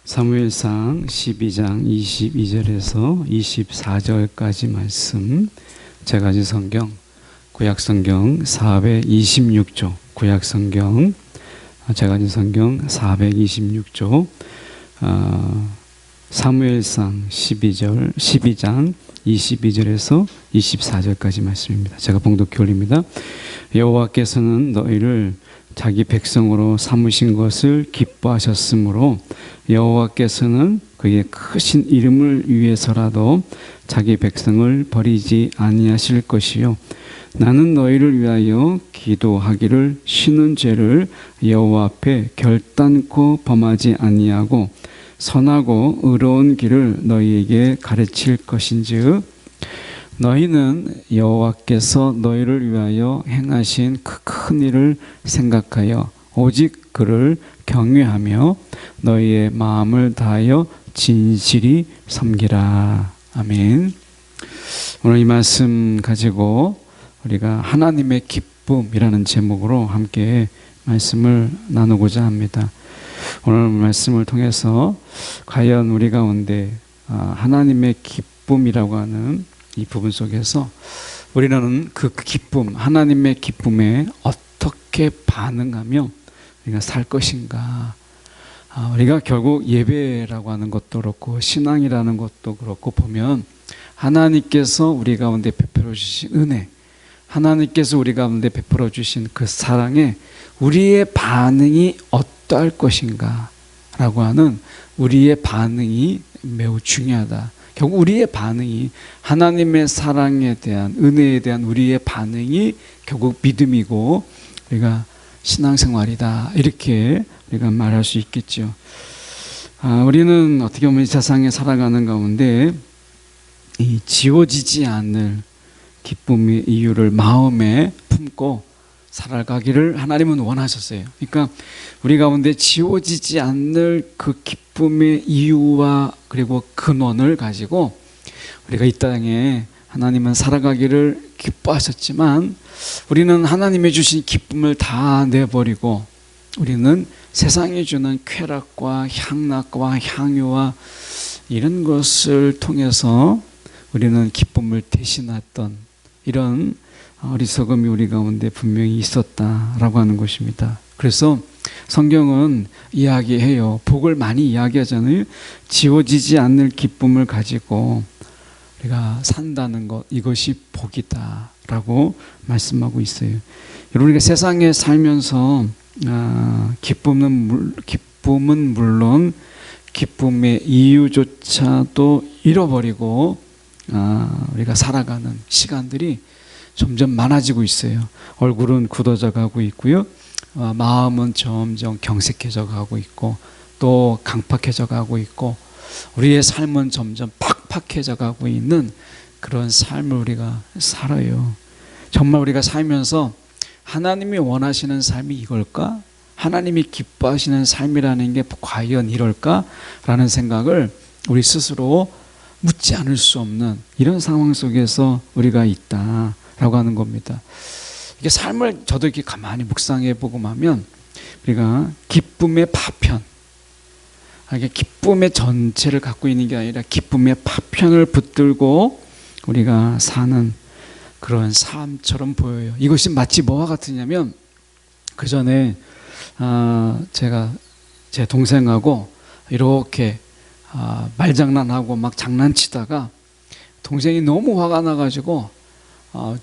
사무엘상 12장 22절에서 24절까지 말씀, 제가지 성경 구약성경 426조, 구약성경 제가지 성경 426조, 사무엘상 12장 22절에서 24절까지 말씀입니다. 제가 봉독해 올립니다. 여호와께서는 너희를 자기 백성으로 삼으신 것을 기뻐하셨으므로 여호와께서는 그의 크신 이름을 위해서라도 자기 백성을 버리지 아니하실 것이요, 나는 너희를 위하여 기도하기를 쉬는 죄를 여호와 앞에 결단코 범하지 아니하고 선하고 의로운 길을 너희에게 가르칠 것인즉, 너희는 여호와께서 너희를 위하여 행하신 그 큰 일을 생각하여 오직 그를 경외하며 너희의 마음을 다하여 진실이 섬기라. 아멘. 오늘 이 말씀 가지고 우리가 하나님의 기쁨이라는 제목으로 함께 말씀을 나누고자 합니다. 오늘 말씀을 통해서 과연 우리 가운데 하나님의 기쁨이라고 하는 이 부분 속에서 우리는 그 기쁨, 하나님의 기쁨에 어떻게 반응하며 우리가 살 것인가. 우리가 결국 예배라고 하는 것도 그렇고 신앙이라는 것도 그렇고 보면 하나님께서 우리 가운데 베풀어 주신 은혜, 하나님께서 우리 가운데 베풀어 주신 그 사랑에 우리의 반응이 어떠할 것인가 라고 하는 우리의 반응이 매우 중요하다. 결국 우리의 반응이, 하나님의 사랑에 대한, 은혜에 대한 우리의 반응이 결국 믿음이고 우리가 신앙생활이다, 이렇게 우리가 말할 수 있겠죠. 우리는 어떻게 보면 이 세상에 살아가는 가운데 이 지워지지 않을 기쁨의 이유를 마음에 품고 살아가기를 하나님은 원하셨어요. 그러니까 우리 가운데 지워지지 않을 그 기쁨의 이유와 그리고 근원을 가지고 우리가 이 땅에 하나님은 살아가기를 기뻐하셨지만, 우리는 하나님이 주신 기쁨을 다 내버리고 우리는 세상이 주는 쾌락과 향락과 향유와 이런 것을 통해서 우리는 기쁨을 대신했던 이런 어리석음이 우리 가운데 분명히 있었다라고 하는 것입니다. 그래서 성경은 이야기해요. 복을 많이 이야기하잖아요. 지워지지 않는 기쁨을 가지고 우리가 산다는 것, 이것이 복이다 라고 말씀하고 있어요. 여러분, 우리가 세상에 살면서 기쁨은 물론 기쁨의 이유조차도 잃어버리고 우리가 살아가는 시간들이 점점 많아지고 있어요. 얼굴은 굳어져 가고 있고요, 마음은 점점 경색해져 가고 있고 또 강팍해져 가고 있고 우리의 삶은 점점 팍팍해져 가고 있는 그런 삶을 우리가 살아요. 정말 우리가 살면서 하나님이 원하시는 삶이 이걸까? 하나님이 기뻐하시는 삶이라는 게 과연 이럴까? 라는 생각을 우리 스스로 묻지 않을 수 없는 이런 상황 속에서 우리가 있다라고 하는 겁니다. 이게 삶을 저도 이렇게 가만히 묵상해 보고 하면 우리가 기쁨의 파편, 이게 기쁨의 전체를 갖고 있는 게 아니라 기쁨의 파편을 붙들고 우리가 사는 그런 삶처럼 보여요. 이것이 마치 뭐와 같으냐면, 그 전에 제가 제 동생하고 이렇게 말장난하고 막 장난치다가 동생이 너무 화가 나가지고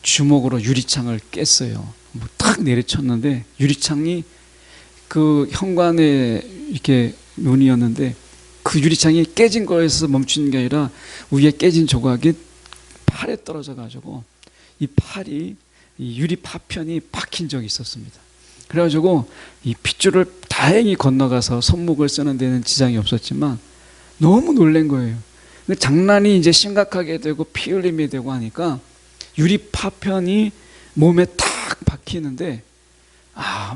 주먹으로 유리창을 깼어요. 탁 내리쳤는데 유리창이 그 현관에 이렇게 문이었는데 그 유리창이 깨진 거에서 멈추는 게 아니라 위에 깨진 조각이 팔에 떨어져 가지고 이 팔이, 이 유리 파편이 박힌 적이 있었습니다. 그래가지고 이 핏줄을 다행히 건너가서 손목을 쓰는 데는 지장이 없었지만 너무 놀란 거예요. 근데 장난이 이제 심각하게 되고 피 흘림이 되고 하니까 유리 파편이 몸에 탁 박히는데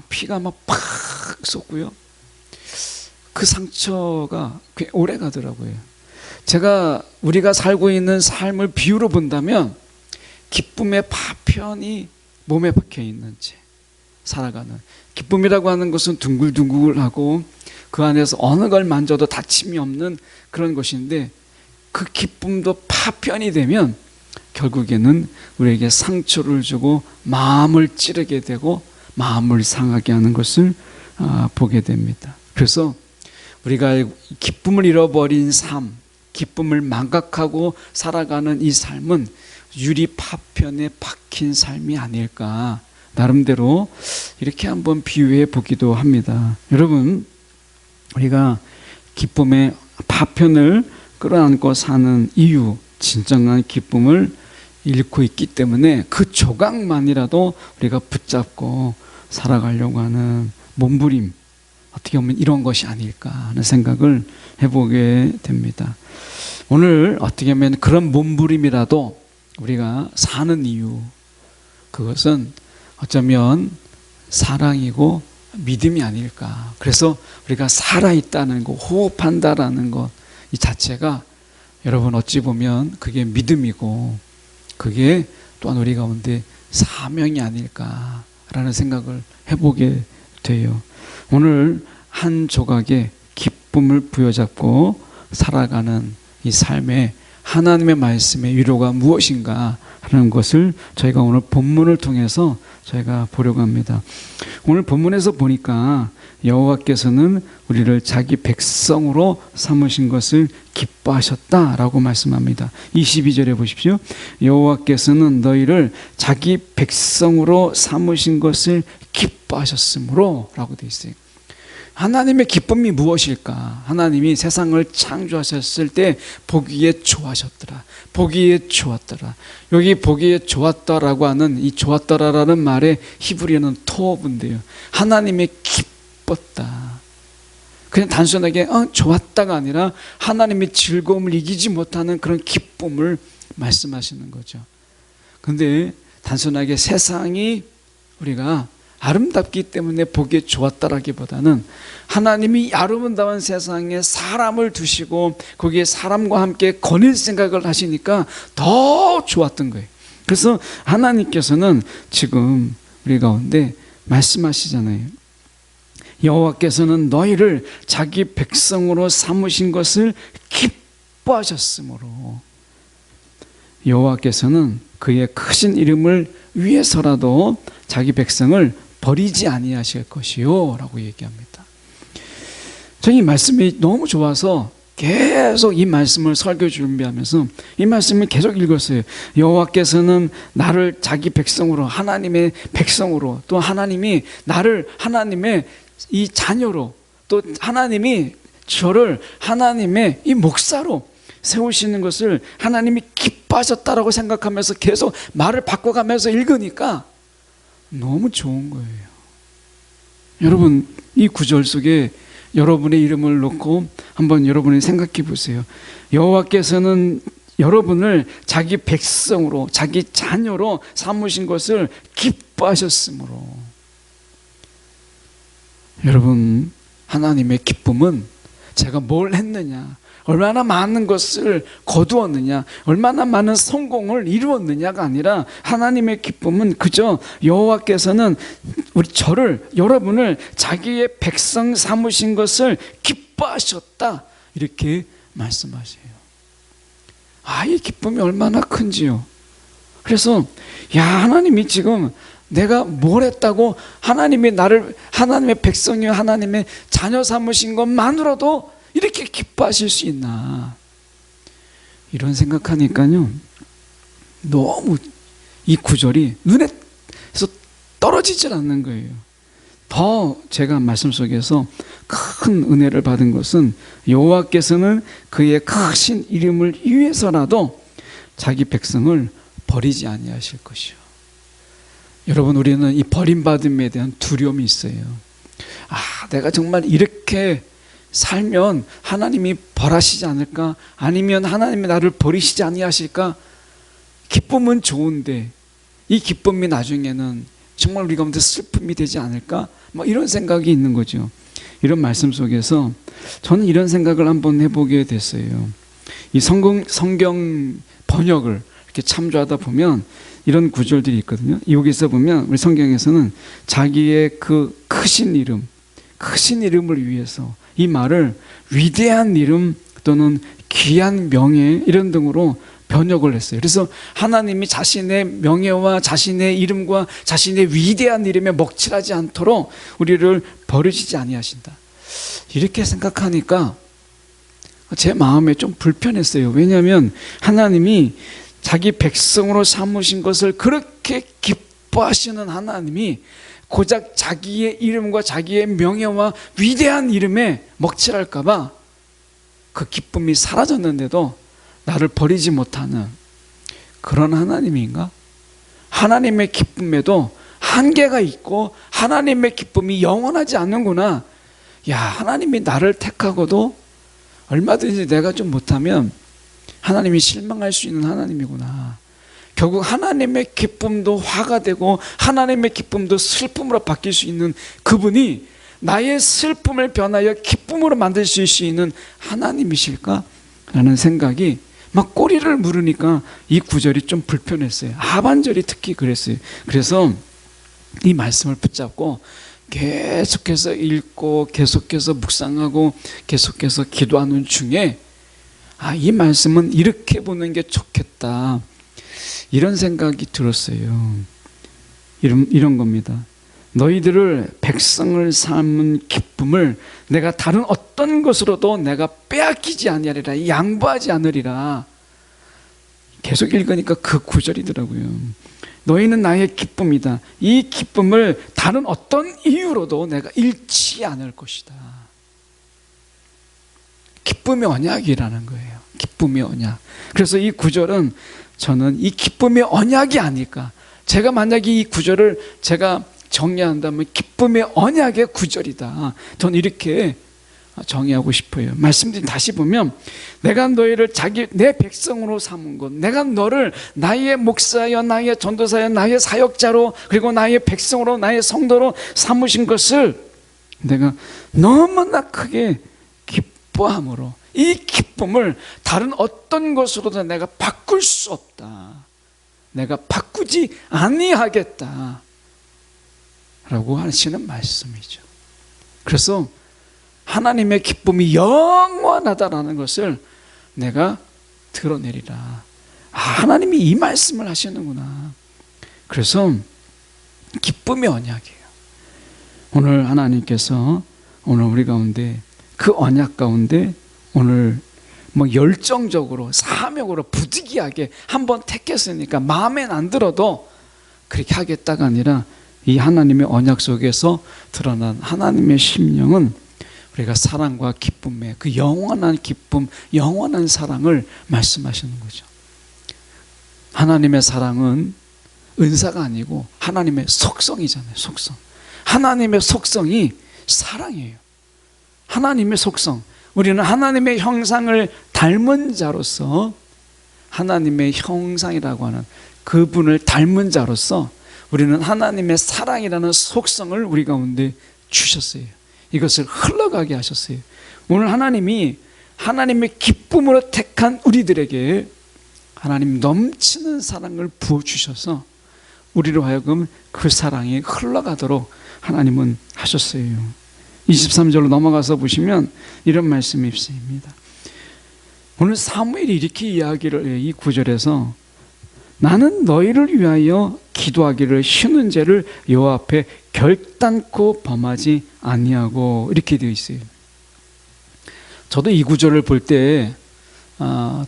피가 막 팍 쏟고요. 그 상처가 꽤 오래 가더라고요. 우리가 살고 있는 삶을 비유로 본다면 기쁨의 파편이 몸에 박혀 있는 채 살아가는, 기쁨이라고 하는 것은 둥글둥글하고 그 안에서 어느 걸 만져도 다침이 없는 그런 것인데, 그 기쁨도 파편이 되면 결국에는 우리에게 상처를 주고 마음을 찌르게 되고 마음을 상하게 하는 것을 보게 됩니다. 그래서 우리가 기쁨을 잃어버린 삶, 기쁨을 망각하고 살아가는 이 삶은 유리 파편에 박힌 삶이 아닐까, 나름대로 이렇게 한번 비유해 보기도 합니다. 여러분, 우리가 기쁨의 파편을 끌어안고 사는 이유, 진정한 기쁨을 잃고 있기 때문에 그 조각만이라도 우리가 붙잡고 살아가려고 하는 몸부림, 어떻게 보면 이런 것이 아닐까 하는 생각을 해보게 됩니다. 오늘 어떻게 보면 그런 몸부림이라도 우리가 사는 이유, 그것은 어쩌면 사랑이고 믿음이 아닐까. 그래서 우리가 살아있다는 것, 호흡한다라는 것, 이 자체가 여러분 어찌 보면 그게 믿음이고 그게 또한 우리 가운데 사명이 아닐까라는 생각을 해보게 돼요. 오늘 한 조각의 기쁨을 부여잡고 살아가는 이 삶에 하나님의 말씀의 위로가 무엇인가 하는 것을 저희가 오늘 본문을 통해서 저희가 보려고 합니다. 오늘 본문에서 보니까 여호와께서는 우리를 자기 백성으로 삼으신 것을 기뻐하셨다라고 말씀합니다. 22절에 보십시오. 여호와께서는 너희를 자기 백성으로 삼으신 것을 기뻐하셨으므로 라고 되어 있어요. 하나님의 기쁨이 무엇일까? 하나님이 세상을 창조하셨을 때 보기에 좋아하셨더라. 보기에 좋았더라. 여기 보기에 좋았다라고 하는 이 좋았더라라는 말의 히브리어는 토브인데요. 하나님의 기뻤다. 그냥 단순하게 좋았다가 아니라 하나님의 즐거움을 이기지 못하는 그런 기쁨을 말씀하시는 거죠. 그런데 단순하게 세상이 우리가 아름답기 때문에 보기에 좋았다라기보다는 하나님이 아름다운 세상에 사람을 두시고 거기에 사람과 함께 거닐 생각을 하시니까 더 좋았던 거예요. 그래서 하나님께서는 지금 우리 가운데 말씀하시잖아요. 여호와께서는 너희를 자기 백성으로 삼으신 것을 기뻐하셨으므로, 여호와께서는 그의 크신 이름을 위해서라도 자기 백성을 버리지 아니하실 것이요 라고 얘기합니다. 저는 이 말씀이 너무 좋아서 계속 이 말씀을 설교 준비하면서 이 말씀을 계속 읽었어요. 여호와께서는 나를 자기 백성으로, 하나님의 백성으로, 또 하나님이 나를 하나님의 이 자녀로, 또 하나님이 저를 하나님의 이 목사로 세우시는 것을 하나님이 기뻐하셨다라고 생각하면서 계속 말을 바꿔가면서 읽으니까 너무 좋은 거예요. 여러분, 이 구절 속에 여러분의 이름을 놓고 한번 여러분이 생각해 보세요. 여호와께서는 여러분을 자기 백성으로, 자기 자녀로 삼으신 것을 기뻐하셨으므로. 여러분, 하나님의 기쁨은 제가 뭘 했느냐, 얼마나 많은 것을 거두었느냐, 얼마나 많은 성공을 이루었느냐가 아니라 하나님의 기쁨은 그저 여호와께서는 여러분을 자기의 백성 삼으신 것을 기뻐하셨다, 이렇게 말씀하세요. 이 기쁨이 얼마나 큰지요. 그래서 하나님이 지금 내가 뭘 했다고 하나님이 나를 하나님의 백성이요 하나님의 자녀 삼으신 것만으로도 이렇게 기뻐하실 수 있나, 이런 생각하니까요 너무 이 구절이 눈에서 떨어지질 않는 거예요. 더 제가 말씀 속에서 큰 은혜를 받은 것은 여호와께서는 그의 크신 이름을 위해서라도 자기 백성을 버리지 아니하실 것이요. 여러분, 우리는 이 버림받음에 대한 두려움이 있어요. 내가 정말 이렇게 살면 하나님이 벌하시지 않을까? 아니면 하나님이 나를 버리시지 아니하실까? 기쁨은 좋은데 이 기쁨이 나중에는 정말 우리 가운데 슬픔이 되지 않을까? 이런 생각이 있는 거죠. 이런 말씀 속에서 저는 이런 생각을 한번 해보게 됐어요. 이 성경 번역을 이렇게 참조하다 보면 이런 구절들이 있거든요. 여기서 보면 우리 성경에서는 자기의 그 크신 이름을 위해서, 이 말을 위대한 이름 또는 귀한 명예 이런 등으로 번역을 했어요. 그래서 하나님이 자신의 명예와 자신의 이름과 자신의 위대한 이름에 먹칠하지 않도록 우리를 버리시지 아니하신다. 이렇게 생각하니까 제 마음에 좀 불편했어요. 왜냐하면 하나님이 자기 백성으로 삼으신 것을 그렇게 기뻐하시는 하나님이 고작 자기의 이름과 자기의 명예와 위대한 이름에 먹칠할까 봐 그 기쁨이 사라졌는데도 나를 버리지 못하는 그런 하나님인가? 하나님의 기쁨에도 한계가 있고 하나님의 기쁨이 영원하지 않는구나. 야, 하나님이 나를 택하고도 얼마든지 내가 좀 못하면 하나님이 실망할 수 있는 하나님이구나. 결국 하나님의 기쁨도 화가 되고 하나님의 기쁨도 슬픔으로 바뀔 수 있는 그분이 나의 슬픔을 변하여 기쁨으로 만들 수 있는 하나님이실까? 라는 생각이 막 꼬리를 물으니까 이 구절이 좀 불편했어요. 하반절이 특히 그랬어요. 그래서 이 말씀을 붙잡고 계속해서 읽고 계속해서 묵상하고 계속해서 기도하는 중에 이 말씀은 이렇게 보는 게 좋겠다, 이런 생각이 들었어요. 이런 겁니다. 너희들을 백성을 삼은 기쁨을 내가 다른 어떤 것으로도 내가 빼앗기지 아니하리라, 양보하지 않으리라. 계속 읽으니까 그 구절이더라고요. 너희는 나의 기쁨이다. 이 기쁨을 다른 어떤 이유로도 내가 잃지 않을 것이다. 기쁨의 언약이라는 거예요. 기쁨의 언약. 그래서 이 구절은 저는 이 기쁨의 언약이 아닐까. 제가 만약에 이 구절을 제가 정리한다면 기쁨의 언약의 구절이다. 저는 이렇게 정의하고 싶어요. 말씀드린 다시 보면 내가 너희를 내 백성으로 삼은 것, 내가 너를 나의 목사여 나의 전도사여 나의 사역자로 그리고 나의 백성으로 나의 성도로 삼으신 것을 내가 너무나 크게 기뻐함으로 이 기쁨을 다른 어떤 것으로도 내가 바꿀 수 없다. 내가 바꾸지 아니하겠다 라고 하시는 말씀이죠. 그래서 하나님의 기쁨이 영원하다라는 것을 내가 드러내리라. 하나님이 이 말씀을 하시는구나. 그래서 기쁨의 언약이에요. 오늘 하나님께서 오늘 우리 가운데 그 언약 가운데 오늘 열정적으로 사명으로 부득이하게 한번 택했으니까 마음엔 안 들어도 그렇게 하겠다가 아니라 이 하나님의 언약 속에서 드러난 하나님의 심령은 우리가 사랑과 기쁨의 그 영원한 기쁨, 영원한 사랑을 말씀하시는 거죠. 하나님의 사랑은 은사가 아니고 하나님의 속성이잖아요. 속성. 하나님의 속성이 사랑이에요. 하나님의 속성. 우리는 하나님의 형상을 닮은 자로서 하나님의 형상이라고 하는 그분을 닮은 자로서 우리는 하나님의 사랑이라는 속성을 우리 가운데 주셨어요. 이것을 흘러가게 하셨어요. 오늘 하나님이 하나님의 기쁨으로 택한 우리들에게 하나님 넘치는 사랑을 부어주셔서 우리로 하여금 그 사랑이 흘러가도록 하나님은 하셨어요. 23절로 넘어가서 보시면 이런 말씀이 있습니다. 오늘 사무엘이 이렇게 이야기를 해요. 이 구절에서 나는 너희를 위하여 기도하기를 쉬는 죄를 여호와 앞에 결단코 범하지 아니하고 이렇게 되어 있어요. 저도 이 구절을 볼 때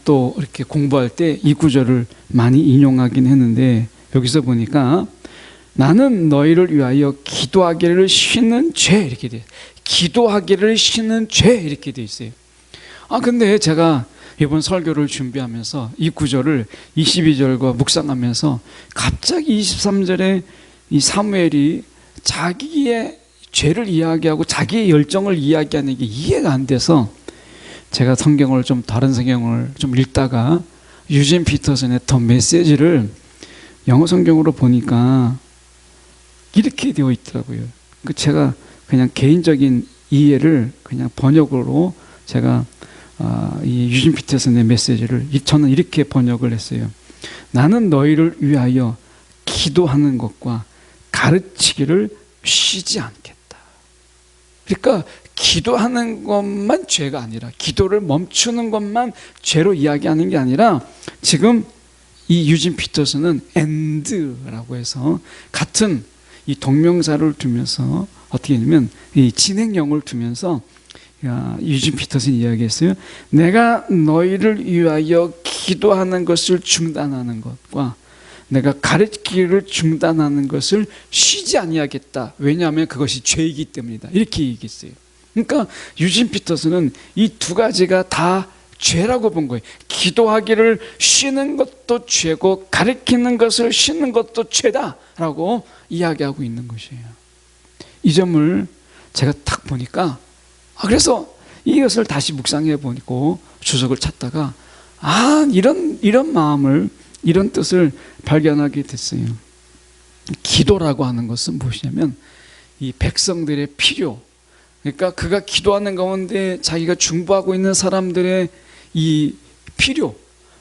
또 이렇게 공부할 때 이 구절을 많이 인용하긴 했는데 여기서 보니까 나는 너희를 위하여 기도하기를 쉬는 죄 이렇게 돼요. 기도하기를 쉬는 죄 이렇게 되어 있어요. 근데 제가 이번 설교를 준비하면서 이 구절을 22절과 묵상하면서 갑자기 23절에 이 사무엘이 자기의 죄를 이야기하고 자기의 열정을 이야기하는 게 이해가 안 돼서 제가 성경을 좀 다른 성경을 좀 읽다가 유진 피터슨의 더 메시지를 영어 성경으로 보니까 이렇게 되어 있더라고요. 제가 그냥 개인적인 이해를 그냥 번역으로 제가 이 유진 피터슨의 메시지를 저는 이렇게 번역을 했어요. 나는 너희를 위하여 기도하는 것과 가르치기를 쉬지 않겠다. 그러니까 기도하는 것만 죄가 아니라, 기도를 멈추는 것만 죄로 이야기하는 게 아니라, 지금 이 유진 피터슨은 and라고 해서 같은 이 동명사를 두면서 어떻게 했냐면 이 진행형을 두면서 유진 피터슨이 이야기했어요. 내가 너희를 위하여 기도하는 것을 중단하는 것과 내가 가르치기를 중단하는 것을 쉬지 아니하겠다. 왜냐하면 그것이 죄이기 때문이다. 이렇게 얘기했어요. 그러니까 유진 피터슨은 이 두 가지가 다 죄라고 본 거예요. 기도하기를 쉬는 것도 죄고 가르치는 것을 쉬는 것도 죄다라고 이야기하고 있는 것이에요. 이 점을 제가 딱 보니까 그래서 이것을 다시 묵상해 보고 주석을 찾다가 이런 마음을, 이런 뜻을 발견하게 됐어요. 기도라고 하는 것은 무엇이냐면 이 백성들의 필요, 그러니까 그가 기도하는 가운데 자기가 중보하고 있는 사람들의 이 필요,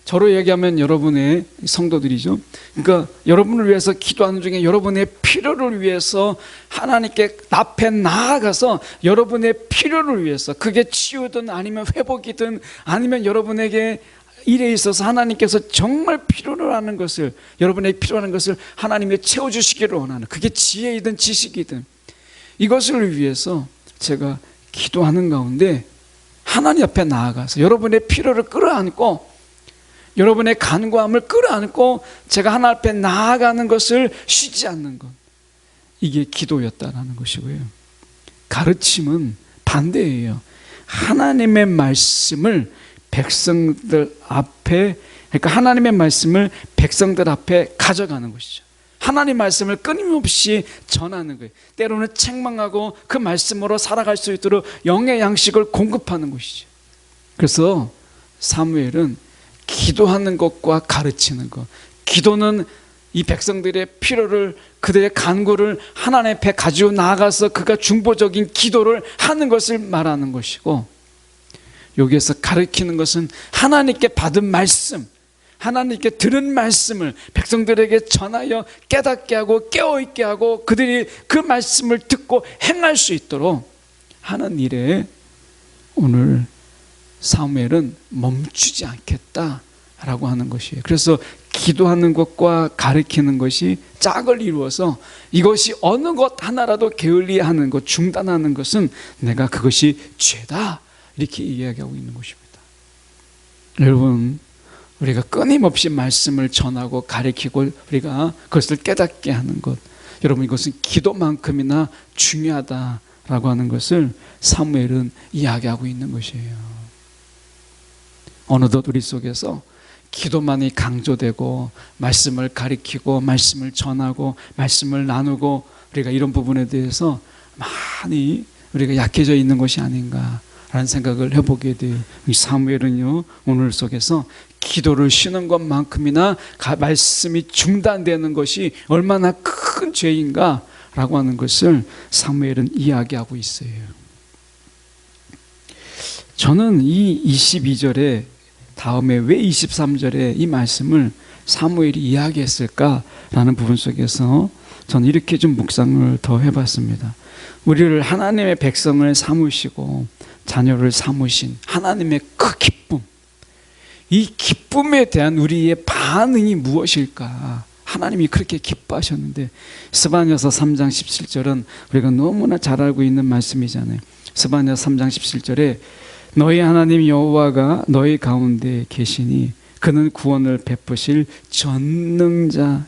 저로 얘기하면 여러분의 성도들이죠. 그러니까 여러분을 위해서 기도하는 중에 여러분의 필요를 위해서 하나님께 앞에 나아가서 여러분의 필요를 위해서, 그게 치유든 아니면 회복이든 아니면 여러분에게 일에 있어서 하나님께서 정말 필요로 하는 것을, 여러분에게 필요한 것을 하나님이 채워주시기를 원하는, 그게 지혜이든 지식이든 이것을 위해서 제가 기도하는 가운데 하나님 앞에 나아가서 여러분의 필요를 끌어안고 여러분의 간구함을 끌어안고 제가 하나님 앞에 나아가는 것을 쉬지 않는 것, 이게 기도였다라는 것이고요. 가르침은 반대예요. 하나님의 말씀을 백성들 앞에, 그러니까 하나님의 말씀을 백성들 앞에 가져가는 것이죠. 하나님 말씀을 끊임없이 전하는 거예요. 때로는 책망하고 그 말씀으로 살아갈 수 있도록 영의 양식을 공급하는 것이죠. 그래서 사무엘은 기도하는 것과 가르치는 것, 기도는 이 백성들의 필요를, 그들의 간구를 하나님 앞에 가지고 나아가서 그가 중보적인 기도를 하는 것을 말하는 것이고, 여기에서 가르치는 것은 하나님께 받은 말씀, 하나님께 들은 말씀을 백성들에게 전하여 깨닫게 하고 깨어있게 하고 그들이 그 말씀을 듣고 행할 수 있도록 하는 일에 오늘 사무엘은 멈추지 않겠다라고 하는 것이에요. 그래서 기도하는 것과 가르치는 것이 짝을 이루어서 이것이 어느 것 하나라도 게을리하는 것, 중단하는 것은 내가 그것이 죄다, 이렇게 이야기하고 있는 것입니다. 여러분, 우리가 끊임없이 말씀을 전하고 가르치고 우리가 그것을 깨닫게 하는 것, 여러분, 이것은 기도만큼이나 중요하다라고 하는 것을 사무엘은 이야기하고 있는 것이에요. 어느덧 우리 속에서 기도만이 강조되고 말씀을 가르치고 말씀을 전하고 말씀을 나누고 우리가 이런 부분에 대해서 많이 우리가 약해져 있는 것이 아닌가 라는 생각을 해보게 돼요. 이 사무엘은요, 오늘 속에서 기도를 쉬는 것만큼이나 말씀이 중단되는 것이 얼마나 큰 죄인가 라고 하는 것을 사무엘은 이야기하고 있어요. 저는 이 22절에 다음에 왜 23절에 이 말씀을 사무엘이 이야기했을까라는 부분 속에서 저는 이렇게 좀 묵상을 더 해봤습니다. 우리를 하나님의 백성을 삼으시고 자녀를 삼으신 하나님의 그 기쁨, 이 기쁨에 대한 우리의 반응이 무엇일까? 하나님이 그렇게 기뻐하셨는데, 스바냐서 3장 17절은 우리가 너무나 잘 알고 있는 말씀이잖아요. 스바냐서 3장 17절에 너희 하나님 여호와가 너희 가운데 계시니 그는 구원을 베푸실 전능자이시라.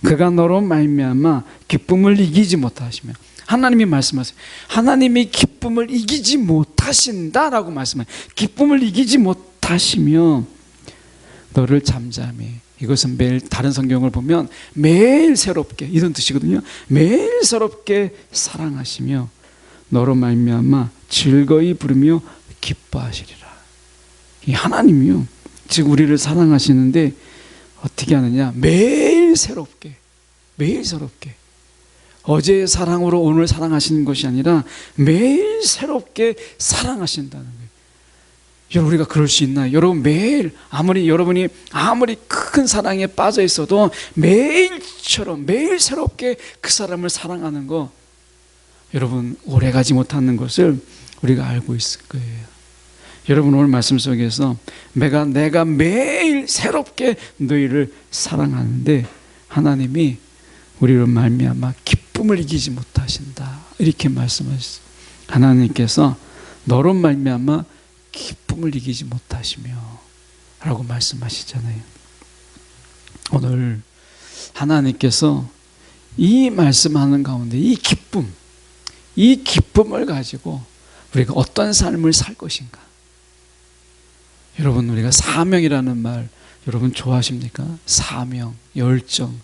그가 너로 말미암아 기쁨을 이기지 못하시며, 하나님이 말씀하세요. 하나님이 기쁨을 이기지 못하신다라고 말씀해요. 기쁨을 이기지 못하시며 너를 잠잠히, 이것은 매일, 다른 성경을 보면 매일 새롭게, 이런 뜻이거든요. 매일 새롭게 사랑하시며 너로 말미암아 즐거이 부르며 기뻐하시리라. 이 하나님이요, 지금 우리를 사랑하시는데 어떻게 하느냐? 매일 새롭게, 매일 새롭게. 어제의 사랑으로 오늘 사랑하시는 것이 아니라 매일 새롭게 사랑하신다는 거예요. 여러분, 우리가 그럴 수 있나요? 여러분, 매일 여러분이 아무리 큰 사랑에 빠져 있어도 매일처럼 매일 새롭게 그 사람을 사랑하는 거, 여러분 오래 가지 못하는 것을 우리가 알고 있을 거예요. 여러분 오늘 말씀 속에서 내가 매일 새롭게 너희를 사랑하는데 하나님이 우리로 말미암아 기쁨을 이기지 못하신다, 이렇게 말씀하셨어요. 하나님께서 너로 말미암아 기쁨을 이기지 못하시며 라고 말씀하시잖아요. 오늘 하나님께서 이 말씀하는 가운데 이 기쁨을 가지고 우리가 어떤 삶을 살 것인가. 여러분 우리가 사명이라는 말 여러분 좋아하십니까? 사명, 열정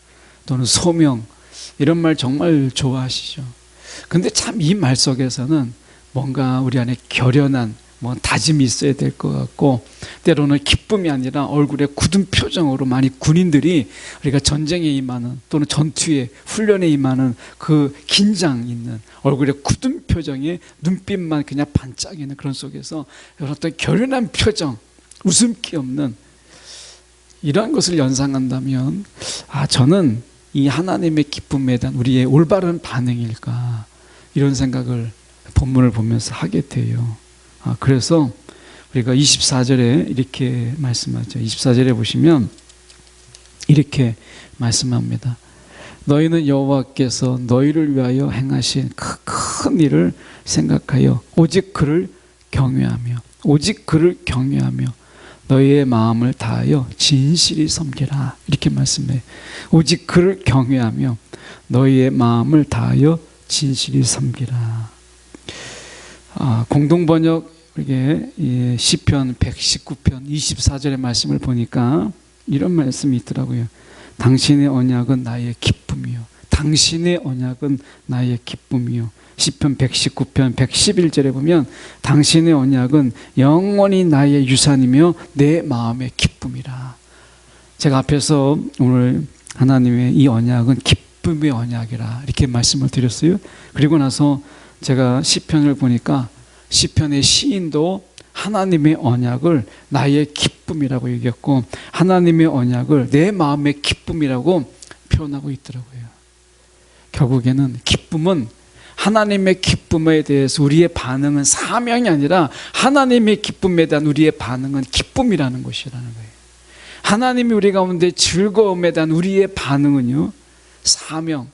또는 소명, 이런 말 정말 좋아하시죠. 근데 참 이 말 속에서는 뭔가 우리 안에 결연한 다짐이 있어야 될 것 같고, 때로는 기쁨이 아니라 얼굴에 굳은 표정으로 많이 군인들이 우리가 전쟁에 임하는 또는 전투에 훈련에 임하는 그 긴장 있는 얼굴에 굳은 표정에 눈빛만 그냥 반짝이는 그런 속에서 어떤 결연한 표정, 웃음기 없는 이러한 것을 연상한다면 저는 이 하나님의 기쁨에 대한 우리의 올바른 반응일까, 이런 생각을 본문을 보면서 하게 돼요. 그래서 우리가 24절에 이렇게 말씀하죠. 24절에 보시면 이렇게 말씀합니다. 너희는 여호와께서 너희를 위하여 행하신 큰 일을 생각하여 오직 그를 경외하며 너희의 마음을 다하여 진실이 섬기라, 이렇게 말씀해. 오직 그를 경외하며 너희의 마음을 다하여 진실이 섬기라. 공동번역 이게 시편 119편 24절의 말씀을 보니까 이런 말씀이 있더라고요. 당신의 언약은 나의 기쁨이요, 당신의 언약은 나의 기쁨이요. 시편 119편 111절에 보면 당신의 언약은 영원히 나의 유산이며 내 마음의 기쁨이라. 제가 앞에서 오늘 하나님의 이 언약은 기쁨의 언약이라 이렇게 말씀을 드렸어요. 그리고 나서 제가 시편을 보니까 시편의 시인도 하나님의 언약을 나의 기쁨이라고 얘기했고 하나님의 언약을 내 마음의 기쁨이라고 표현하고 있더라고요. 결국에는 기쁨은, 하나님의 기쁨에 대해서 우리의 반응은 사명이 아니라 하나님의 기쁨에 대한 우리의 반응은 기쁨이라는 것이라는 거예요. 하나님이 우리 가운데 즐거움에 대한 우리의 반응은요, 사명,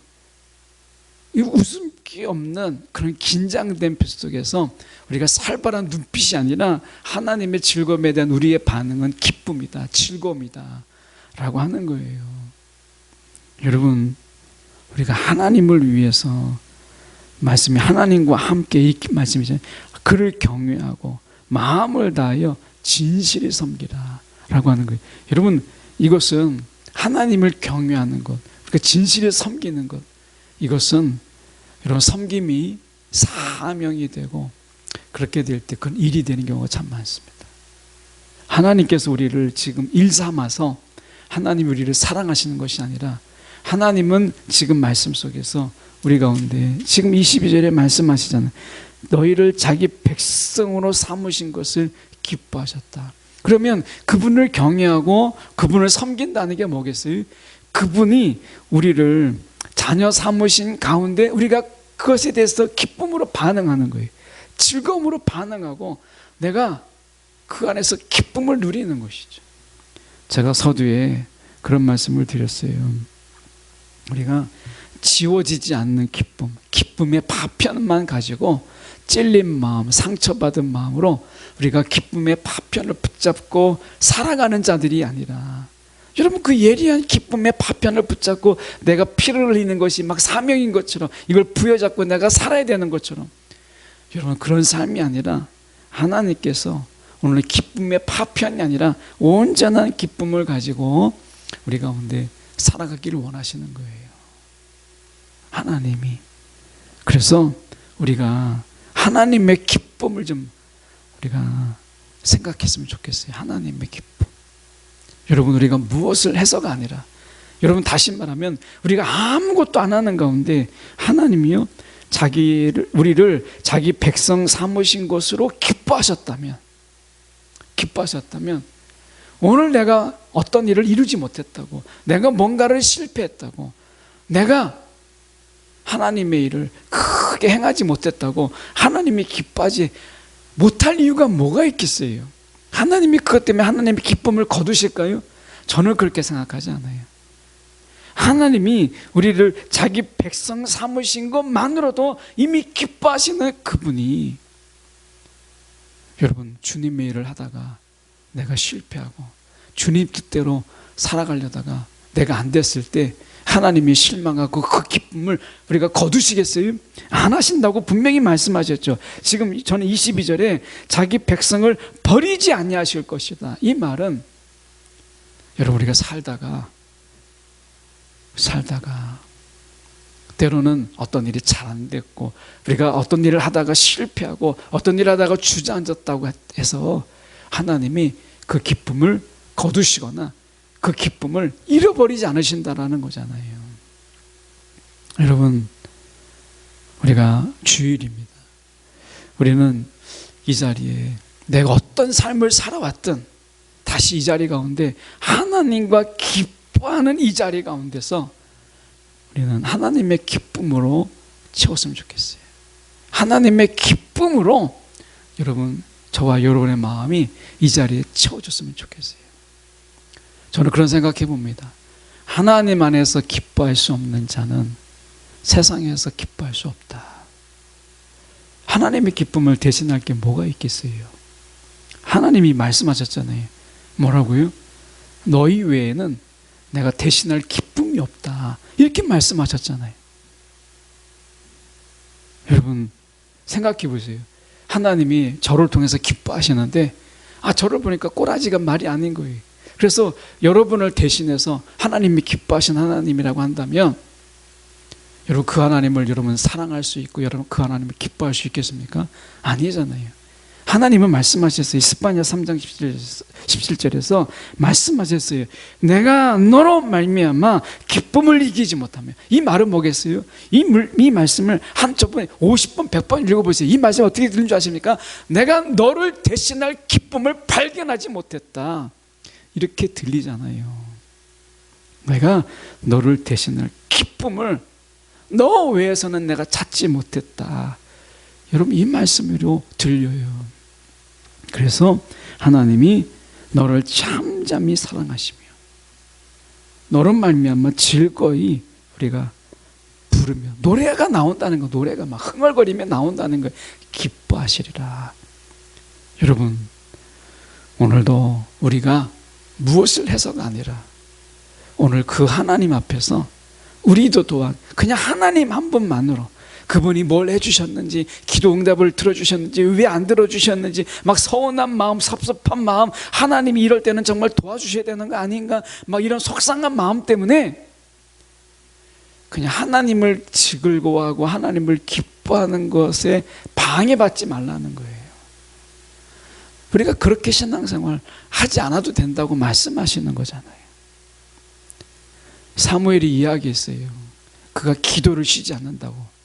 웃음기 없는 그런 긴장된 표정 속에서 우리가 살벌한 눈빛이 아니라 하나님의 즐거움에 대한 우리의 반응은 기쁨이다, 즐거움이다 라고 하는 거예요. 여러분 우리가 하나님을 위해서, 말씀이 하나님과 함께 이 말씀이잖아요. 그를 경외하고 마음을 다하여 진실히 섬기라 라고 하는 거예요. 여러분 이것은 하나님을 경외하는 것, 그러니까 진실히 섬기는 것, 이것은 여러분 섬김이 사명이 되고 그렇게 될 때 그건 일이 되는 경우가 참 많습니다. 하나님께서 우리를 지금 일 삼아서 하나님이 우리를 사랑하시는 것이 아니라 하나님은 지금 말씀 속에서 우리 가운데 지금 22절에 말씀하시잖아요. 너희를 자기 백성으로 삼으신 것을 기뻐하셨다. 그러면 그분을 경외하고 그분을 섬긴다는 게 뭐겠어요? 그분이 우리를 자녀 삼으신 가운데 우리가 그것에 대해서 기쁨으로 반응하는 거예요. 즐거움으로 반응하고 내가 그 안에서 기쁨을 누리는 것이죠. 제가 서두에 그런 말씀을 드렸어요. 우리가 지워지지 않는 기쁨, 기쁨의 파편만 가지고 찔린 마음, 상처받은 마음으로 우리가 기쁨의 파편을 붙잡고 살아가는 자들이 아니라, 여러분 그 예리한 기쁨의 파편을 붙잡고 내가 피를 흘리는 것이 막 사명인 것처럼 이걸 부여잡고 내가 살아야 되는 것처럼, 여러분 그런 삶이 아니라 하나님께서 오늘 기쁨의 파편이 아니라 온전한 기쁨을 가지고 우리 가운데 살아가기를 원하시는 거예요, 하나님이. 그래서 우리가 하나님의 기쁨을 좀 우리가 생각했으면 좋겠어요. 하나님의 기쁨. 여러분 우리가 무엇을 해서가 아니라, 여러분 다시 말하면 우리가 아무것도 안 하는 가운데 하나님이요 우리를 자기 백성 삼으신 것으로 기뻐하셨다면 오늘 내가 어떤 일을 이루지 못했다고, 내가 뭔가를 실패했다고, 내가 하나님의 일을 크게 행하지 못했다고 하나님이 기뻐하지 못할 이유가 뭐가 있겠어요? 하나님이 그것 때문에 하나님의 기쁨을 거두실까요? 저는 그렇게 생각하지 않아요. 하나님이 우리를 자기 백성 삼으신 것만으로도 이미 기뻐하시는 그분이, 여러분, 주님의 일을 하다가 내가 실패하고 주님 뜻대로 살아가려다가 내가 안 됐을 때 하나님이 실망하고 그 기쁨을 우리가 거두시겠어요? 안 하신다고 분명히 말씀하셨죠. 지금 저는 22절에 자기 백성을 버리지 아니하실 것이다, 이 말은 여러분, 우리가 살다가 때로는 어떤 일이 잘 안 됐고 우리가 어떤 일을 하다가 실패하고 어떤 일을 하다가 주저앉았다고 해서 하나님이 그 기쁨을 거두시거나 그 기쁨을 잃어버리지 않으신다라는 거잖아요. 여러분, 우리가 주일입니다. 우리는 이 자리에 내가 어떤 삶을 살아왔든 다시 이 자리 가운데 하나님과 기뻐하는 이 자리 가운데서 우리는 하나님의 기쁨으로 채웠으면 좋겠어요. 하나님의 기쁨으로 여러분, 저와 여러분의 마음이 이 자리에 채워졌으면 좋겠어요. 저는 그런 생각해 봅니다. 하나님 안에서 기뻐할 수 없는 자는 세상에서 기뻐할 수 없다. 하나님의 기쁨을 대신할 게 뭐가 있겠어요? 하나님이 말씀하셨잖아요. 뭐라고요? 너희 외에는 내가 대신할 기쁨이 없다, 이렇게 말씀하셨잖아요. 여러분, 생각해 보세요. 하나님이 저를 통해서 기뻐하시는데 저를 보니까 꼬라지가 말이 아닌 거예요. 그래서 여러분을 대신해서 하나님이 기뻐하신 하나님이라고 한다면 여러분, 그 하나님을 여러분 사랑할 수 있고 여러분 그 하나님을 기뻐할 수 있겠습니까? 아니잖아요. 하나님은 말씀하셨어요. 스바냐 3장 17절에서 말씀하셨어요. 내가 너로 말미암아 기쁨을 이기지 못하며. 이 말은 뭐겠어요? 이 말씀을 한꺼번에 50번 100번 읽어보세요. 이 말씀 어떻게 들린 줄 아십니까? 내가 너를 대신할 기쁨을 발견하지 못했다, 이렇게 들리잖아요. 내가 너를 대신할 기쁨을 너 외에서는 내가 찾지 못했다. 여러분, 이 말씀으로 들려요. 그래서 하나님이 너를 잠잠히 사랑하시며 너를 말미암아 즐거이 우리가 부르며, 노래가 나온다는 거, 노래가 막 흥얼거리며 나온다는 거, 기뻐하시리라. 여러분, 오늘도 우리가 무엇을 해서가 아니라 오늘 그 하나님 앞에서 우리도 또한 그냥 하나님 한 분만으로, 그분이 뭘 해주셨는지, 기도 응답을 들어주셨는지, 왜 안 들어주셨는지, 막 서운한 마음, 섭섭한 마음, 하나님이 이럴 때는 정말 도와주셔야 되는 거 아닌가, 막 이런 속상한 마음 때문에 그냥 하나님을 즐거워하고 하나님을 기뻐하는 것에 방해받지 말라는 거예요. 우리가 그렇게 신앙생활 하지 않아도 된다고 말씀하시는 거잖아요. 사무엘이 이야기했어요. 그가 기도를 쉬지 않는다고.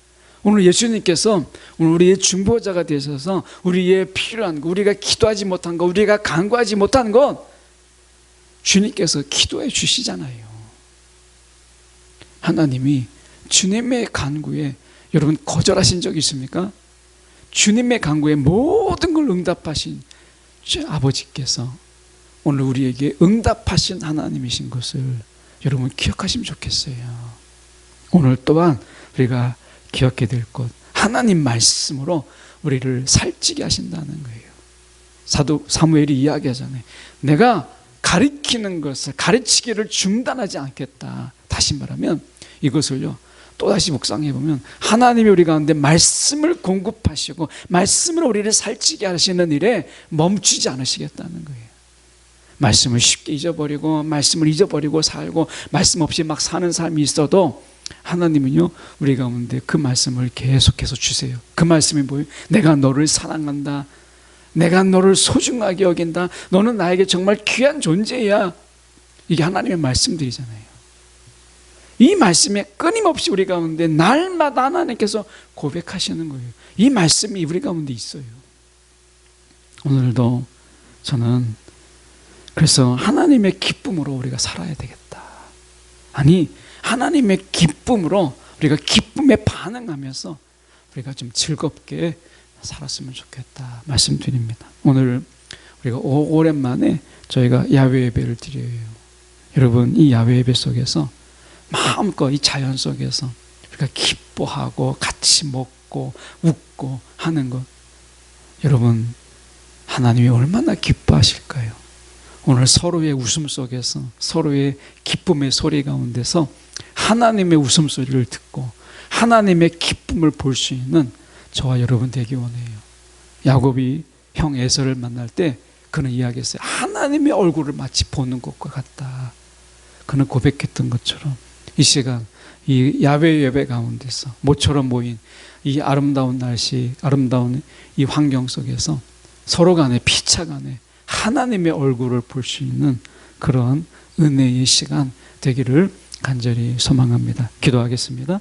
오늘 예수님께서 오늘 우리의 중보자가 되셔서 우리의 필요한 것, 우리가 기도하지 못한 것, 우리가 간구하지 못한 것 주님께서 기도해 주시잖아요. 하나님이 주님의 간구에 여러분 거절하신 적이 있습니까? 주님의 간구에 모든 걸 응답하신 아버지께서 오늘 우리에게 응답하신 하나님이신 것을 여러분 기억하시면 좋겠어요. 오늘 또한 우리가 기억해야 될 것, 하나님 말씀으로 우리를 살찌게 하신다는 거예요. 사도 사무엘이 이야기하잖아요. 내가 가르치는 것을, 가르치기를 중단하지 않겠다. 다시 말하면 이것을요, 또다시 묵상해 보면 하나님이 우리 가운데 말씀을 공급하시고 말씀으로 우리를 살찌게 하시는 일에 멈추지 않으시겠다는 거예요. 말씀을 쉽게 잊어버리고 말씀을 잊어버리고 살고 말씀 없이 막 사는 삶이 있어도 하나님은요, 우리 가운데 그 말씀을 계속해서 주세요. 그 말씀이 뭐예요? 내가 너를 사랑한다, 내가 너를 소중하게 여긴다, 너는 나에게 정말 귀한 존재야. 이게 하나님의 말씀들이잖아요. 이 말씀에 끊임없이 우리 가운데 날마다 하나님께서 고백하시는 거예요. 이 말씀이 우리 가운데 있어요. 오늘도 저는 그래서 하나님의 기쁨으로 우리가 살아야 되겠다. 아니, 하나님의 기쁨으로 우리가 기쁨에 반응하면서 우리가 좀 즐겁게 살았으면 좋겠다 말씀드립니다. 오늘 우리가 오랜만에 저희가 야외 예배를 드려요. 여러분, 이 야외 예배 속에서 마음껏 이 자연 속에서 우리가 기뻐하고 같이 먹고 웃고 하는 것, 여러분, 하나님이 얼마나 기뻐하실까요? 오늘 서로의 웃음 속에서, 서로의 기쁨의 소리 가운데서 하나님의 웃음소리를 듣고 하나님의 기쁨을 볼 수 있는 저와 여러분 되기 원해요. 야곱이 형 에서를 만날 때 그는 이야기했어요. 하나님의 얼굴을 마치 보는 것과 같다. 그는 고백했던 것처럼 이 시간, 이 야외 예배 가운데서 모처럼 모인 이 아름다운 날씨, 아름다운 이 환경 속에서 서로 간에 피차 간에 하나님의 얼굴을 볼 수 있는 그런 은혜의 시간 되기를 간절히 소망합니다. 기도하겠습니다.